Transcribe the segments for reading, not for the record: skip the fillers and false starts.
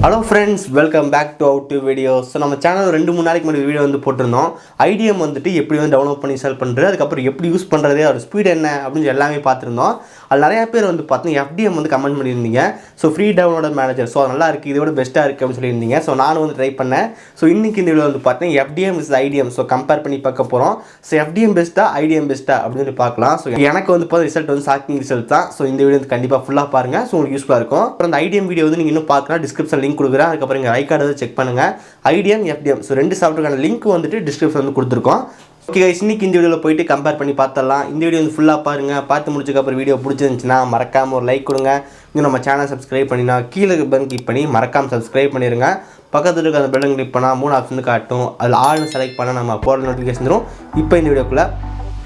Hello friends, welcome back to our two videos. So நம்ம channel 2-3 நாளைக்கு முன்னாடி video வந்து போட்டுருந்தோம். IDM வந்துட்டு எப்படி வந்து டவுன்லோட் பண்ணி இன்ஸ்டால் பண்றது, அதுக்கு அப்புறம் எப்படி யூஸ் பண்றது, அதோட ஸ்பீட் என்ன அப்படினு எல்லாமே பார்த்திருந்தோம். அது நிறைய பேர் வந்து பார்த்தீங்க FDM வந்து கமெண்ட் பண்ணியிருந்தீங்க. So free download manager so நல்லா இருக்குது, இதோட பெஸ்ட்டாக இருக்குது அப்படின்னு சொல்லியிருந்தீங்க. ஸோ நானும் வந்து ட்ரை பண்ணேன். ஸோ இன்றைக்கி இந்த வீடியோ வந்து பார்த்தீங்கன்னா FDM is IDM so compare பண்ணி பார்க்க போகிறோம். ஸோ FDM பெஸ்ட்டாக IDM பெஸ்ட்டாக அப்படின்னு பார்க்கலாம். ஸோ எனக்கு வந்து பார்த்தா ரிசல்ட் வந்து ஷாக்கிங் ரிசல்ட் தான். ஸோ இந்த வீடியோ வந்து கண்டிப்பாக ஃபுல்லாக பாருங்கள். ஸோ உங்களுக்கு யூஸ்ஃபுல்லாக இருக்கும். அப்புறம் அந்த IDM வீடியோ வந்து நீங்கள் இன்னும் பார்க்கலாம், டிஸ்கிரிப்ஷன் லிங்க் கொடுக்குறேன். அதுக்கப்புறம் இங்கே ஐ கார்டு செக் பண்ணுங்கள். IDM FDM ஸோ ரெண்டு சாஃப்ட்வேர்க்கான லிங்க் வந்துட்டு டிஸ்கிரிப்ஷன் வந்து கொடுத்துருக்கோம். ஓகே கைஸ், இன்னைக்கு இந்த வீடியோவில் போயிட்டு கம்பேர் பண்ணி பார்த்தலாம். இந்த வீடியோ வந்து ஃபுல்லாக பாருங்கள். பார்த்து முடிச்சதுக்கப்புறம் வீடியோ பிடிச்சிருந்துச்சுன்னா மறக்காமல் ஒரு லைக் கொடுங்க. இன்னும் நம்ம சேனல் சப்ஸ்கிரைப் பண்ணினா கீழே பெல் கிளிக் பண்ணி மறக்காமல் சப்ஸ்கிரைப் பண்ணிடுங்க. பக்கத்தில் இருக்க அந்த பெல்லை கிளிக் பண்ணால் 3 ஆப்ஷன் காட்டும். அதில் ஆல்னு செலக்ட் பண்ணால் நம்ம போகிற நோட்டிஃபிகேஷன் வரும். இப்போ இந்த வீடியோக்குள்ளே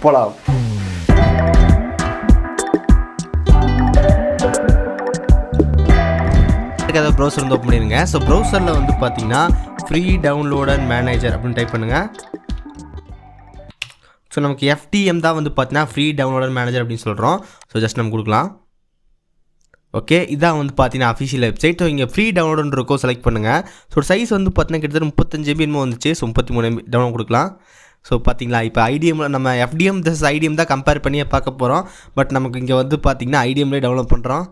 போகலாம். ஏதாவது ப்ரௌசர் வந்து ஓப்பன் பண்ணிடுங்க. ஸோ ப்ரௌசரில் வந்து பார்த்தீங்கன்னா ஃப்ரீ டவுன்லோடர் மேனேஜர் அப்படின்னு டைப் பண்ணுங்கள். ஸோ நமக்கு FDM தான் வந்து பார்த்தீங்கன்னா ஃப்ரீ டவுன்லோடர் மேனேஜர் அப்படின்னு சொல்கிறோம். ஸோ ஜஸ்ட் நம்ம கொடுக்கலாம். ஓகே, இதான் வந்து பார்த்தீங்கன்னா அஃபிஷியல் வெப்சைட். ஸோ இங்கே ஃப்ரீ டவுன்லோடுன்னு இருக்கோ செலக்ட் பண்ணுங்கள். ஸோ சைஸ் வந்து பார்த்தீங்கன்னா கிட்டத்தட்ட 35 MB என்னமோ வந்துச்சு. ஸோ 33 MB டவுன்லோட் கொடுக்கலாம். ஸோ பார்த்தீங்களா, இப்போ IDMல நம்ம FDM தஸ் IDM தான் கம்பேர் பண்ணியே பார்க்க போகிறோம். பட் நமக்கு இங்கே வந்து பார்த்தீங்கன்னா IDMலேயே டவுன்லோட் பண்ணுறோம்.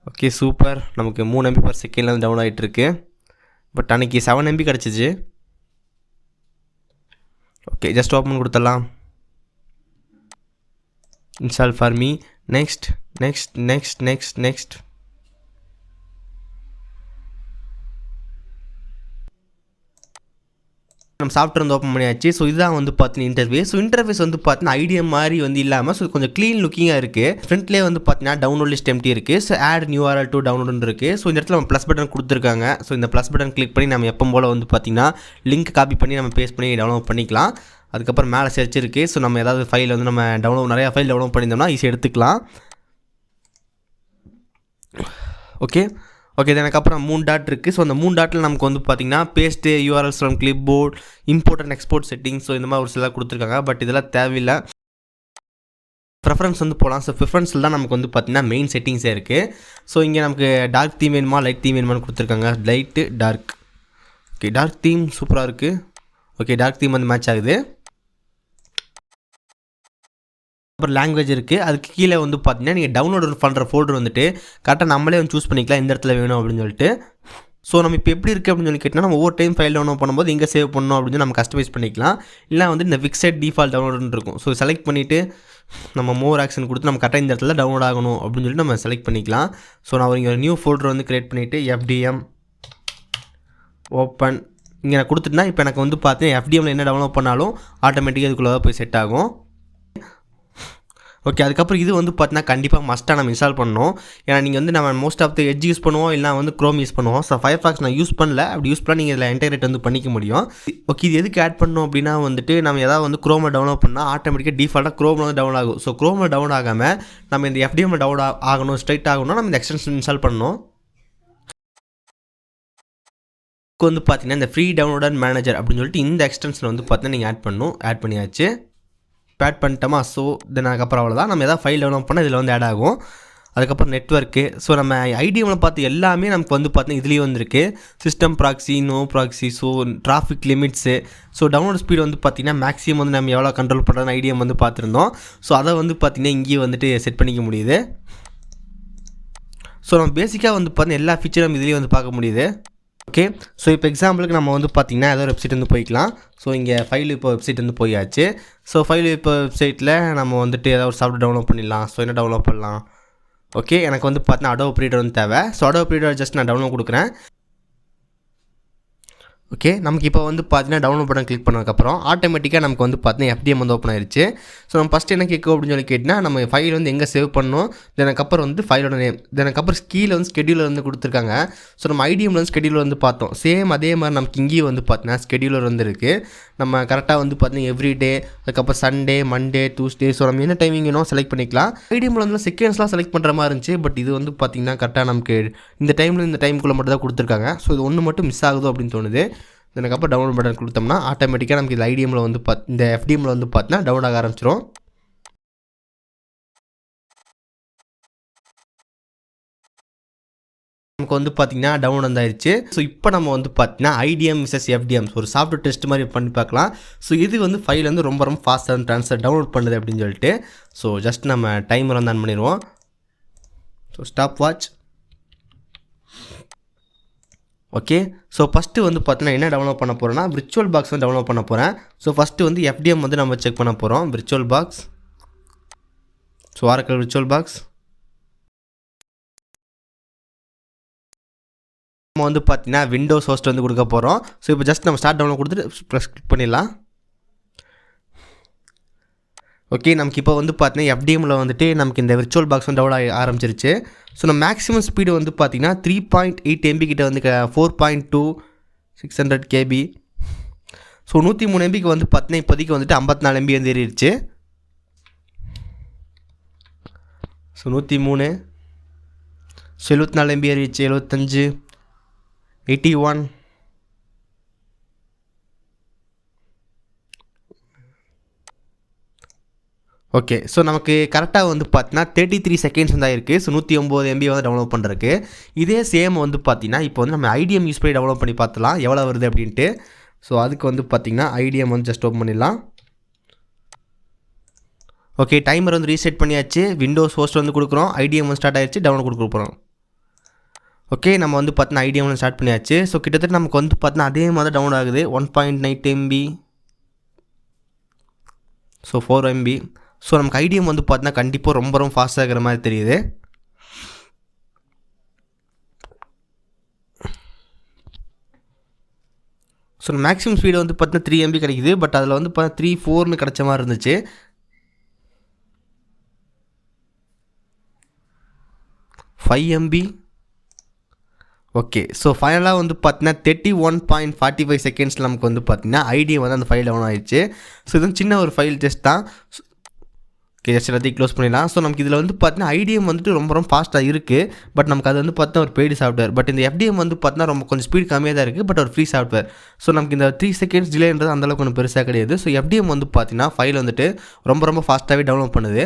ஓகே சூப்பர், நமக்கு 3 MB/s வந்து டவுன் ஆகிட்டுருக்கு. பட் அன்றைக்கி 7 MB கிடச்சிச்சு. ஓகே, ஜஸ்ட் ஓப்பன் கொடுத்துடலாம். Install for me. Next next next next next நம்ம சாஃப்ட்வேர் வந்து ஓப்பன் பண்ணியாச்சு. ஸோ இதுதான் வந்து பார்த்தீங்கன்னா இன்டர்ஃபேஸ். ஸோ இன்டர்ஃபேஸ் வந்து பார்த்தீங்கன்னா IDM மாதிரி வந்து இல்லாமல் ஸோ கொஞ்சம் க்ளீன் லுக்கிங்காக இருக்குது. ஃப்ரண்ட்லேயே வந்து பார்த்தீங்கன்னா டவுன்லோட் லிஸ்ட் எம்டி இருக்குது. So add new URL to டவுன்லோடுன்னு இருக்குது. ஸோ இந்த இடத்துல நம்ம ப்ளஸ் பட்டன் கொடுத்துருக்காங்க. ஸோ இந்த ப்ளஸ் பட்டன் கிளிக் பண்ணி நம்ம எப்போ போல் வந்து பார்த்தீங்கன்னா லிங்க் காப்பி பண்ணி நம்ம பேஸ்ட் பண்ணி டவுன்லோட் பண்ணிக்கலாம். அதுக்கப்புறம் மேலே சர்ச் இருக்குது. ஸோ நம்ம ஏதாவது ஃபைல் வந்து நம்ம நிறையா ஃபைல் டவுன்லோட் பண்ணியிருந்தோம்னா ஈஸியாக எடுத்துக்கலாம். ஓகே ஓகே எனக்கு அப்புறம் 3 டாட் இருக்குது. ஸோ அந்த 3 டாட்டில் நமக்கு வந்து பார்த்திங்கன்னா paste URLs from clipboard, import and export settings. So இந்த மாதிரி ஒரு சில கொடுத்துருக்காங்க. பட் இதெல்லாம் தேவையில்லை. ப்ரெஃபரன்ஸ் வந்து போகலாம். ஸோ ப்ரிஃபரன்ஸில் தான் நமக்கு வந்து பார்த்திங்கன்னா மெயின் செட்டிங்ஸே இருக்குது. ஸோ இங்கே நமக்கு டார்க் தீம் வேணுமா லைட் தீம் வேணுமான்னு கொடுத்துருக்காங்க. Light dark. Okay, dark theme சூப்பராக இருக்குது. ஓகே, டார்க் தீம் வந்து மேட்ச் ஆகுது. அப்புறம் லாங்குவேஜ் இருக்குது. அதுக்கு கீழே வந்து பார்த்தீங்கன்னா நீங்கள் டவுன்லோட் பண்ணுற ஃபோல்டர் வந்துட்டு கரெக்டாக நம்மளே வந்து சூஸ் பண்ணிக்கலாம் இந்த இடத்துல வேணும் அப்படின்னு சொல்லிட்டு. ஸோ நம்ம இப்போ எப்படி இருக்குது அப்படின்னு சொல்லி கேட்டால் நம்ம ஒவ்வொரு டைம் ஃபைல் டவுன்லோட் பண்ணும்போது இங்கே சேவ் பண்ணணும் அப்படின்னு நம்ம கஸ்டமைஸ் பண்ணிக்கலாம். இல்லை வந்து இந்த ஃபிக்ஸட் டிஃபால்ட் டவுன்லோடுன்னு இருக்கும். ஸோ செலக்ட் பண்ணிவிட்டு நம்ம மோர் ஆக்ஷன் கொடுத்து நம்ம கரெக்டாக இந்த இடத்துல டவுன்லோட் ஆகணும் அப்படின்னு சொல்லிட்டு நம்ம செலக்ட் பண்ணிக்கலாம். ஸோ நான் இங்கே ஒரு நியூ ஃபோல்டர் வந்து க்ரியேட் பண்ணிவிட்டு FDM ஓப்பன் இங்கே நான் கொடுத்துட்டுனா இப்போ எனக்கு வந்து பார்த்தீங்கன்னா FDMல என்ன டவுன்லோட் பண்ணாலும் ஆட்டோமேட்டிக்காக இதுக்குள்ளே போய் செட் ஆகும். ஓகே, அதுக்கப்புறம் இது வந்து பார்த்தீங்கன்னா கண்டிப்பாக மஸ்ட்டாக நம்ம இன்ஸ்டால் பண்ணணும். ஏன்னா நீங்கள் வந்து நம்ம most of the Edge use பண்ணுவோம், இல்லை வந்து க்ரோம் யூஸ் பண்ணுவோம். ஸோ ஃபயர்ஃபாக்ஸ் நான் யூஸ் பண்ணல. அப்படி யூஸ் பண்ணால் நீங்கள் இதில் இன்டெகிரேட் வந்து பண்ணிக்க முடியும். ஓகே, இது எதுக்கு ஆட் பண்ணணும் அப்படின்னா வந்துட்டு நம்ம ஏதாவது வந்து க்ரோமில் டவுன்லோட் பண்ணால் ஆட்டோமேட்டிக்காக டிஃபால்ட்டாக க்ரோமில் வந்து டவுன் ஆகும். ஸோ க்ரோமில் டவுன் ஆகாமல் நம்ம இந்த FDMல டவுன் ஆகணும், ஸ்ட்ரைட் ஆகணும்னா நம்ம இந்த எக்ஸ்டென்ஷன் இன்ஸ்டால் பண்ணணும். வந்து பார்த்தீங்கன்னா இந்த ஃப்ரீ டவுன்லோடர் மேனேஜர் அப்படின்னு சொல்லிட்டு இந்த எக்ஸ்டென்ஷன் வந்து பார்த்தீங்கன்னா நீங்கள் ஆட் பண்ணணும். ஆட் பண்ணியாச்சு. ஆட் பண்ணிட்டோமா. ஸோ தென் அதுக்கப்புறம் அவ்வளோதான். நம்ம எதாவது ஃபைல் டவுன்லோட் பண்ணால் இதில் வந்து ஆட் ஆகும். அதுக்கப்புறம் நெட்வொர்க்கு. ஸோ நம்ம IDMல பார்த்து எல்லாமே நமக்கு வந்து பார்த்தீங்கன்னா இதுலேயே வந்துருக்கு. System proxy, no proxy, so traffic limits. So download speed வந்து பார்த்திங்கன்னா மேக்ஸிமம் வந்து நம்ம எவ்வளோ கண்ட்ரோல் பண்ணுறதுன்னு IDM வந்து பார்த்துருந்தோம். ஸோ அதை வந்து பார்த்திங்கன்னா இங்கேயே வந்துட்டு செட் பண்ணிக்க முடியுது. ஸோ நம்ம பேசிக்காக வந்து பார்த்தீங்கன்னா எல்லா ஃபீச்சரும் இதுலேயே வந்து பார்க்க முடியுது. ஓகே, ஸோ இப்போ எக்ஸாம்பிளுக்கு நம்ம வந்து பார்த்திங்கன்னா ஏதோ ஒரு வெப்சைட் வந்து போய்க்கலாம். ஸோ இங்கே ஃபைல் இப்போ வெப்சைட் வந்து போயாச்சு. ஸோ ஃபைல் இப்போ வெப்சைட்டில் நம்ம வந்துட்டு ஏதாவது ஒரு சாஃப்ட்வேர் டவுன்லோட் பண்ணிடலாம். ஸோ என்ன டவுன்லோட் பண்ணலாம்? ஓகே, எனக்கு வந்து பார்த்தீங்கன்னா அடோப் ரீடர் வந்து தேவை. ஸோ அடோப் ரீடர் ஜஸ்ட் நான் டவுன்லோட் கொடுக்குறேன். ஓகே, நமக்கு இப்போ வந்து பார்த்தீங்கன்னா டவுன்லோட் பட்டன் கிளிக் பண்ணதுக்கப்புறம் ஆட்டோமேட்டிக்காக நமக்கு வந்து பார்த்தீங்கன்னா FDM வந்து ஓப்பன் ஆயிடுச்சு. ஸோ நம்ம ஃபஸ்ட்டு என்ன கேட்கும் அப்படின்னு சொல்லி கேட்டிங்கன்னா நம்ம ஃபைல் வந்து எங்கே சேவ் பண்ணணும், அதுக்கப்புறம் வந்து ஃபைலோட நேம், அதுக்கப்புறம் கீழே வந்து ஸ்கெடியூலர் வந்து கொடுத்துருக்காங்க. ஸோ நம்ம IDMல வந்து ஸ்கெடியூலர் வந்து பார்த்தோம். சேம் அதே மாதிரி நமக்கு இங்கேயும் வந்து பார்த்தீங்கன்னா ஸ்கெடியூலர் வந்து இருக்குது. நம்ம கரெக்டாக வந்து பார்த்தீங்கன்னா எவ்ரிடே, அதுக்கப்புறம் சண்டே, மண்டே, டியூஸ்டே. ஸோ நம்ம என்ன டைமிங் வேணும் செலக்ட் பண்ணிக்கலாம். IDMல வந்து செகண்ட்ஸ்லாம் செலக்ட் பண்ணுற மாதிரி இருந்துச்சு. பட் இது வந்து பார்த்திங்கன்னா கரெக்டாக நமக்கு இந்த டைமில் இந்த டைமுக்குள்ளே மட்டும் தான் கொடுத்துருக்காங்க. ஸோ இது ஒன்று மட்டும் மிஸ் ஆகுதோ அப்படின்னு தோணுது. அதுக்கப்புறம் டவுன்லோட் பட்டன் கொடுத்தோம்னா ஆட்டோமேட்டிக்காக நமக்கு இது IDMல வந்து இந்த FDMல வந்து பார்த்தீங்கன்னா டவுன் ஆக ஆரம்பிச்சிடும். நமக்கு வந்து பார்த்தீங்கன்னா டவுன்லோட் வந்தாயிருச்சு. ஸோ இப்போ நம்ம வந்து பார்த்தீங்கன்னா ஐடிஎம் விசஸ் எஃப்டிஎம் ஒரு சாஃப்ட்வேர் டெஸ்ட் மாதிரி பண்ணி பார்க்கலாம். ஸோ இது வந்து ஃபைல் வந்து ரொம்ப ரொம்ப ஃபாஸ்ட்டாக ட்ரான்ஸ்ஃபர் டவுன்லோட் பண்ணுது அப்படின்னு சொல்லிட்டு. ஸோ ஜஸ்ட் நம்ம டைமர் வந்து ஆன் பண்ணிடுவோம். So stop watch. Okay. So first வந்து பார்த்தீங்கன்னா என்ன டவுன்லோட் பண்ண போகிறேன்னா விர்ச்சுவல் பாக்ஸ் வந்து டவுன்லோட் பண்ண போகிறேன். ஸோ ஃபஸ்ட்டு வந்து எஃப்டிஎம் வந்து நம்ம செக் பண்ண போகிறோம். Virtual box. So Oracle virtual box. நம்ம வந்து பார்த்தீங்கன்னா விண்டோஸ் ஹோஸ்ட் வந்து கொடுக்க போகிறோம். ஸோ இப்போ ஜஸ்ட் நம்ம ஸ்டார்ட் டவுன்லோட் கொடுத்துட்டு ப்ரெஸ் கிளிக் பண்ணிடலாம். ஓகே. நமக்கு இப்போ வந்து பார்த்தீங்கன்னா எஃப்டிஎம்மில் வந்துட்டு நமக்கு இந்த விர்ச்சுவல் பாக்ஸ் வந்து டவுன்லோட் ஆரம்பிச்சிருச்சு. ஸோ நம்ம மேக்ஸிமம் ஸ்பீடு வந்து பார்த்தீங்கன்னா 3.8 MB கிட்ட வந்து 4.2 600 KB. ஸோ 103 MBக்கு வந்து பார்த்தீங்கன்னா இப்போதைக்கு வந்துட்டு 54 MB வந்து ஏறிடுச்சு. ஸோ 103. ஸோ 74 MB ஏறிடுச்சு. 75 81. ஓகே. ஸோ நமக்கு கரெக்டாக வந்து பார்த்தீங்கன்னா 33 செகண்ட்ஸ் வந்து ஆயிருக்கு. ஸோ 109 MB வந்து டவுன்லோட் பண்ணுறதுக்கு. இதே சேம் வந்து பார்த்தீங்கன்னா இப்போ வந்து நம்ம ஐடிஎம் யூஸ் பண்ணி டவுன்லோட் பண்ணி பார்த்துலாம் எவ்வளோ வருது அப்படின்ட்டு. ஸோ அதுக்கு வந்து பார்த்தீங்கன்னா ஐடிஎம் வந்து ஜஸ்ட் ஓப்பன் பண்ணிடலாம். ஓகே. டைமர் வந்து ரீசெட் பண்ணியாச்சு. விண்டோஸ் ஹோஸ்ட் வந்து கொடுக்குறோம். ஐடிஎம் வந்து ஸ்டார்ட் ஆயிடுச்சு. டவுன்லோட் கொடுக்க போகிறோம். ஓகே. நம்ம வந்து பார்த்தீங்கன்னா ஐடிஎம் வந்து ஸ்டார்ட் பண்ணியாச்சு. ஸோ கிட்டத்தட்ட நமக்கு வந்து பார்த்தீங்கன்னா அதே மாதிரி டவுன் ஆகுது. 1.9 MB. So 4 MB. ஸோ நமக்கு ஐடிஎம் வந்து பார்த்தீங்கன்னா கண்டிப்பாக ரொம்ப ரொம்ப ஃபாஸ்ட்டாக இருக்கிற மாதிரி தெரியுது. ஸோ மேக்ஸிமம் ஸ்பீடு வந்து பார்த்தீங்கன்னா 3 MB கிடைக்குது. பட் அதில் வந்து பார்த்தீங்கன்னா 3.4 கிடைச்ச மாதிரி இருந்துச்சு. 5 MB. ஓகே. ஸோ ஃபைனலாக வந்து பார்த்தீங்கன்னா 31.45 செகண்ட்ஸில் நமக்கு வந்து பார்த்தீங்கன்னா ஐடிஎம் வந்து அந்த ஃபைல் டவுன் ஆயிடுச்சு. ஸோ இது வந்து சின்ன ஒரு ஃபைல் டெஸ்ட் தான். ஓகே. ஜஸ்ட் எல்லாத்தையும் க்ளோஸ் பண்ணிடலாம். ஸோ நமக்கு இதில் வந்து பார்த்தீங்கன்னா ஐடிஎம் வந்துட்டு ரொம்ப ரொம்ப ஃபாஸ்ட்டாக இருக்குது. பட் நமக்கு அது வந்து பார்த்தீங்கன்னா ஒரு பெய்டு சாஃப்ட்வேர். பட் இந்த எஃப்டிஎம் வந்து பார்த்தீங்கன்னா ரொம்ப கொஞ்சம் ஸ்பீட் கம்மியாக தான் இருக்குது. பட் ஒரு ஃப்ரீ சாஃப்ட்வேர். ஸோ நமக்கு இந்த 3 செகண்ட்ஸ் டிலேன்றது அந்தளவுக்கு ஒன்றும் பெருசாக கிடையாது. ஸோ எஃப்டிஎம் வந்து பார்த்தீங்கன்னா ஃபைல் வந்துட்டு ரொம்ப ரொம்ப ஃபாஸ்ட்டாகவே டவுன்லோட் பண்ணுது.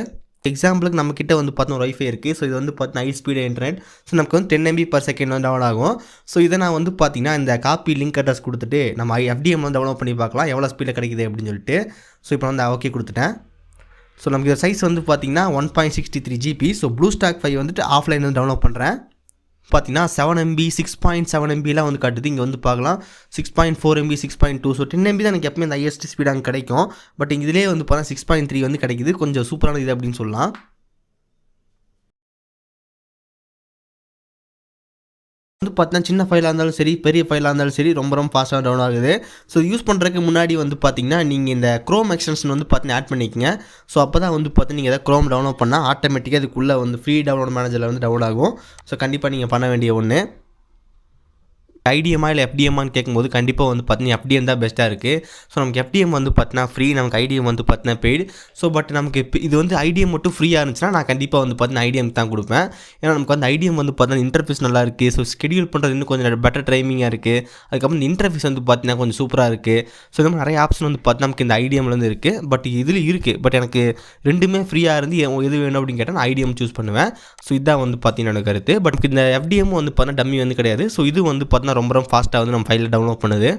எக்ஸாம்பிளுக்கு நம்மக்கிட்ட வந்து பார்த்தீங்கன்னா ஒரு வைஃபை இருக்குது. ஸோ இது வந்து பார்த்தீங்கன்னா ஹை ஸ்பீடு இன்டர்நெட். ஸோ நமக்கு வந்து 10 MB per second வந்து டவுன் ஆகும். ஸோ இதை நான் வந்து பார்த்தீங்கன்னா இந்த காப்பி லிங்க் அட்ரஸ் கொடுத்துட்டு நம்ம எஃப்டிஎம் வந்து டவுன்லோட் பண்ணி பார்க்கலாம் எவ்வளோ ஸ்பீடில் கிடைக்குது அப்படின்னு சொல்லிட்டு. ஸோ இப்போ வந்து ஓகே கொடுத்துட்டேன். ஸோ நமக்கு இந்த சைஸ் வந்து பார்த்தீங்கன்னா 1.63 GB. ஸோ ப்ளூ ஸ்டாக் 5 வந்துட்டு ஆஃப்லைன் வந்து டவுன்லோட் பண்ணுறேன். பார்த்தீங்கன்னா 7 MB 6.7 MBலாம் வந்து காட்டுது. இங்கே வந்து பார்க்கலாம் 6.4 MB 6.2. ஸோ 10 MB தான் எனக்கு எப்பவுமே இந்த ஹையஸ்ட் ஸ்பீட் அங்கே கிடைக்கும். பட் இதிலே வந்து பார்த்தா 6.3 வந்து கிடைக்குது. கொஞ்சம் சூப்பரான இது அப்படின்னு சொல்லலாம். வந்து பார்த்தீங்கன்னா சின்ன ஃபைலாக இருந்தாலும் சரி பெரிய ஃபைலாக இருந்தாலும் சரி ரொம்ப ரொம்ப ஃபாஸ்ட்டாக டவுன் ஆகுது. ஸோ யூஸ் பண்ணுறதுக்கு முன்னாடி வந்து பார்த்தீங்கன்னா நீங்கள் இந்த க்ரோம் எக்ஸ்டென்ஷன் வந்து பார்த்தீங்கன்னா ஆட் பண்ணிக்கங்க. ஸோ அப்போ தான் வந்து பார்த்தீங்கன்னா நீங்கள் எதாவது க்ரோம் டவுன்லோட் பண்ணால் ஆட்டோமேட்டிக்காக அதுக்குள்ளே வந்து ஃப்ரீ டவுன்லோட் மேனேஜரில் வந்து டவுன் ஆகும். ஸோ கண்டிப்பாக நீங்கள் பண்ண வேண்டிய ஒன்று. ஐடிஎம்மா இல்லை எஃப்டிஎம்மான்னு கேட்கும்போது கண்டிப்பாக வந்து பார்த்தீங்கன்னா எஃப்டிஎம் தான் பெஸ்ட்டாக இருக்குது. ஸோ நமக்கு எஃப்டிஎம் வந்து பார்த்தீங்கன்னா ஃப்ரீ, நமக்கு ஐடிஎம் வந்து பார்த்தீங்கன்னா பெய்டு. ஸோ பட் நமக்கு இது வந்து ஐடிஎம் மட்டும் ஃப்ரீயாக இருந்துச்சுன்னா நான் கண்டிப்பாக வந்து பார்த்தீங்கன்னா ஐடிஎம் தான் கொடுப்பேன். ஏன்னா நமக்கு வந்து ஐடிஎம் வந்து பார்த்தீங்கன்னா இன்டர்ஃபேஸ் நல்லா இருக்குது. ஸோ ஸ்கெடியூல் பண்ணுறது இன்னும் கொஞ்சம் பெட்டர் டைமிங்காக இருக்குது. அதுக்கப்புறம் இந்த இன்டர்ஃபேஸ் வந்து பார்த்தீங்கன்னா கொஞ்சம் சூப்பராக இருக்குது. ஸோ இந்த மாதிரி நிறைய ஆப்ஷன் வந்து பார்த்தீங்கன்னா நமக்கு இந்த ஐடிஎம்ல வந்து இருக்குது. பட் இதில் இருக்குது. பட் எனக்கு ரெண்டுமே ஃப்ரீயாக இருந்து எது வேணும் அப்படின்னு கேட்டால் நான் ஐடிஎம் சூஸ் பண்ணுவேன். ஸோ இதுதான் வந்து பார்த்தீங்கன்னா எனக்கு கருத்து. பட் இந்த எஃப்டிஎம் வந்து பார்த்தீங்கன்னா டம்மி வந்து கிடையாது. ஸோ இது வந்து பார்த்தீங்கன்னா ரொம்ப ரொம்ப ஃபாஸ்ட்டாக வந்து நம்ம ஃபைலில் டவுன்லோட் பண்ணுது.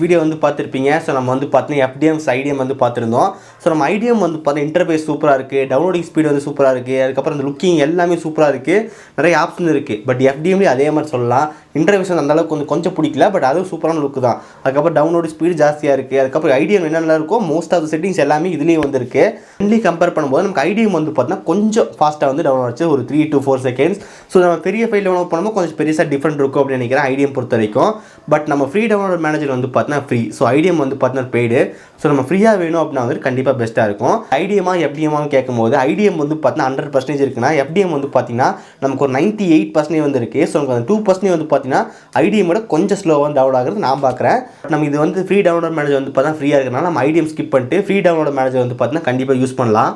வீடியோ வந்து பார்த்துருப்பீங்க. ஸோ நம்ம வந்து பார்த்தீங்கன்னா எஃப்டிஎம்ஸ் ஐடிஎம் வந்து பார்த்துருந்தோம். ஸோ நம்ம ஐடிஎம் வந்து பார்த்தீங்கன்னா இன்டர்ஃபேஸ் சூப்பராக இருக்குது, டவுன்லோடிங் ஸ்பீடு வந்து சூப்பராக இருக்குது, அதுக்கப்புறம் இந்த லுக்கிங் எல்லாமே சூப்பராக இருக்குது, நிறைய ஆப்ஷன் இருக்குது. பட் எஃப்டிஎம்லேயும் அதே மாதிரி சொல்லலாம். இன்டர்ஃபேஸ் வந்து அந்தளவுக்கு கொஞ்சம் பிடிக்கல. பட் அதுவும் சூப்பரான லுக்கு தான். அதுக்கப்புறம் டவுன்லோடு ஸ்பீடு ஜாஸ்தியாக இருக்குது. அதுக்கப்புறம் ஐடிஎம் என்னென்ன இருக்கோ மோஸ்ட் ஆஃப் த செட்டிங்ஸ் எல்லாமே இதுலேயும் வந்துருக்கு. ரெண்டுலேயும் கம்பேர் பண்ணும்போது நமக்கு ஐடிஎம் வந்து பார்த்தீங்கன்னா கொஞ்சம் ஃபாஸ்ட்டாக வந்து டவுன்லோட் ஆச்சு, ஒரு 3 to 4 செகண்ட்ஸ். ஸோ நம்ம பெரிய ஃபைல் டவுன்லோட் பண்ணும்போது கொஞ்சம் பெருசாக டிஃப்ரெண்ட் இருக்கும் அப்படின்னு நினைக்கிறேன் ஐடிஎம் பொறுத்த வரைக்கும். பட் நம்ம ஃப்ரீ டவுன்லோட் மேனேஜர் வந்து பார்த்தீங்கன்னா ஃப்ரீ. ஸோ ஐடிஎம் வந்து பார்த்தீங்கன்னா பெய்டு. ஸோ நம்ம ஃப்ரீயாக வேணும் அப்படின்னா வந்து கண்டிப்பாக பெஸ்ட்டாக இருக்கும். ஐடிஎம்மா எஃப்டிஎம்மான்னு கேட்கும்போது ஐடிஎம் வந்து பார்த்தீங்கன்னா 100% இருக்குன்னா எஃப்டிஎம் வந்து பார்த்தீங்கன்னா நமக்கு ஒரு 98% வந்து இருக்குது. ஸோ நமக்கு அந்த 2% வந்து பார்த்தீங்கன்னா ஐடிஎம் விட கொஞ்சம் ஸ்லோவாக டவுன்லோட் ஆகுறது நான் பார்க்குறேன். நம்ம இது வந்து ஃப்ரீ டவுன்லோட் மேனேஜர் வந்து பார்த்தா ஃப்ரீயாக இருக்கிறனால நம்ம ஐடிஎம் ஸ்கிப் பண்ணிட்டு ஃப்ரீ டவுன்லோட் மேனேஜர் வந்து பார்த்தீங்கன்னா கண்டிப்பாக யூஸ் பண்ணலாம்.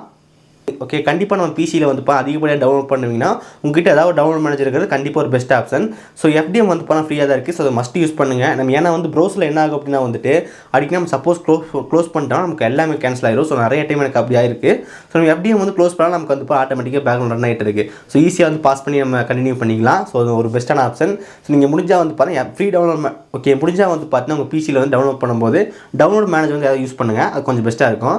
ஓகே, கண்டிப்பாக நம்ம பிசியில் வந்து அதிகப்படியாக டவுன்லோட் பண்ணுவீங்கன்னா உங்ககிட்ட ஏதாவது டவுன்லோட் மேனேஜர் இருக்கிறது கண்டிப்பாக ஒரு பெஸ்ட் ஆப்ஷன். ஸோ FDM வந்து ஃப்ரீயாக தான் இருக்குது. ஸோ அதை மஸ்ட் யூஸ் பண்ணுங்கள். நம்ம ஏன்னா வந்து ப்ரௌசரில் என்ன ஆகும் அப்படின்னா வந்துட்டு அடிக்கடி நம்ம சப்போஸ் க்ளோஸ் பண்ணிட்டோம்னா நமக்கு எல்லாமே கேன்சல் ஆயிடும். ஸோ நிறைய டைம் எனக்கு அப்படி ஆயிருக்கு. ஸோ நம்ம FDM வந்து க்ளோஸ் பண்ணால் நமக்கு வந்து ஆட்டோமேட்டிக்காக பேக்ரவுண்ட் ரன் ஆகிட்டு இருக்குது. ஸோ ஈஸியாக வந்து பாஸ் பண்ணி நம்ம கண்டினியூ பண்ணிக்கலாம். ஸோ அது ஒரு பெஸ்ட்டான ஆப்ஷன். ஸோ நீங்கள் முடிஞ்சால் வந்து ஃப்ரீ டவுன்லோட் ஓகே முடிஞ்சால் வந்து பார்த்தீங்கன்னா உங்கள் பிசியில் வந்து டவுன்லோட் பண்ணும்போது டவுன்லோட் மேனேஜர் வந்து ஏதாவது யூஸ் பண்ணுங்கள். அது கொஞ்சம் பெஸ்ட்டாக இருக்கும்.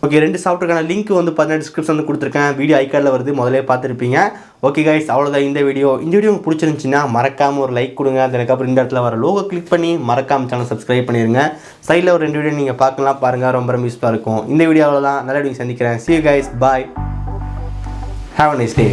ஓகே, 2 சாஃப்ட்வேர்க்கான லிங்க் வந்து பார்த்தீங்கன்னா டிஸ்கிரிப்ஷன் வந்து கொடுத்துருக்கேன். வீடியோ ஐக்கார்டில் வருது, முதலே பார்த்துருப்பீங்க. ஓகே கைஸ், அவ்வளோதான் இந்த வீடியோ உங்களுக்கு பிடிச்சிருந்துச்சின்னா மறக்காமல் ஒரு லைக் கொடுங்க. அதுக்கப்புறம் இந்த இடத்துல வர லோகோ கிளிக் பண்ணி மறக்காமல் சேனல் சப்ஸ்கிரைப் பண்ணிடுங்க. சைடில் ஒரு 2 வீடியோ நீங்கள் பார்க்கலாம், பாருங்கள், ரொம்ப யூஸ்ஃபுல்லாக இருக்கும். இந்த வீடியோ அவ்வளோதான். நல்ல வீடியோ சந்திக்கிறேன். See you guys, bye, have a nice day.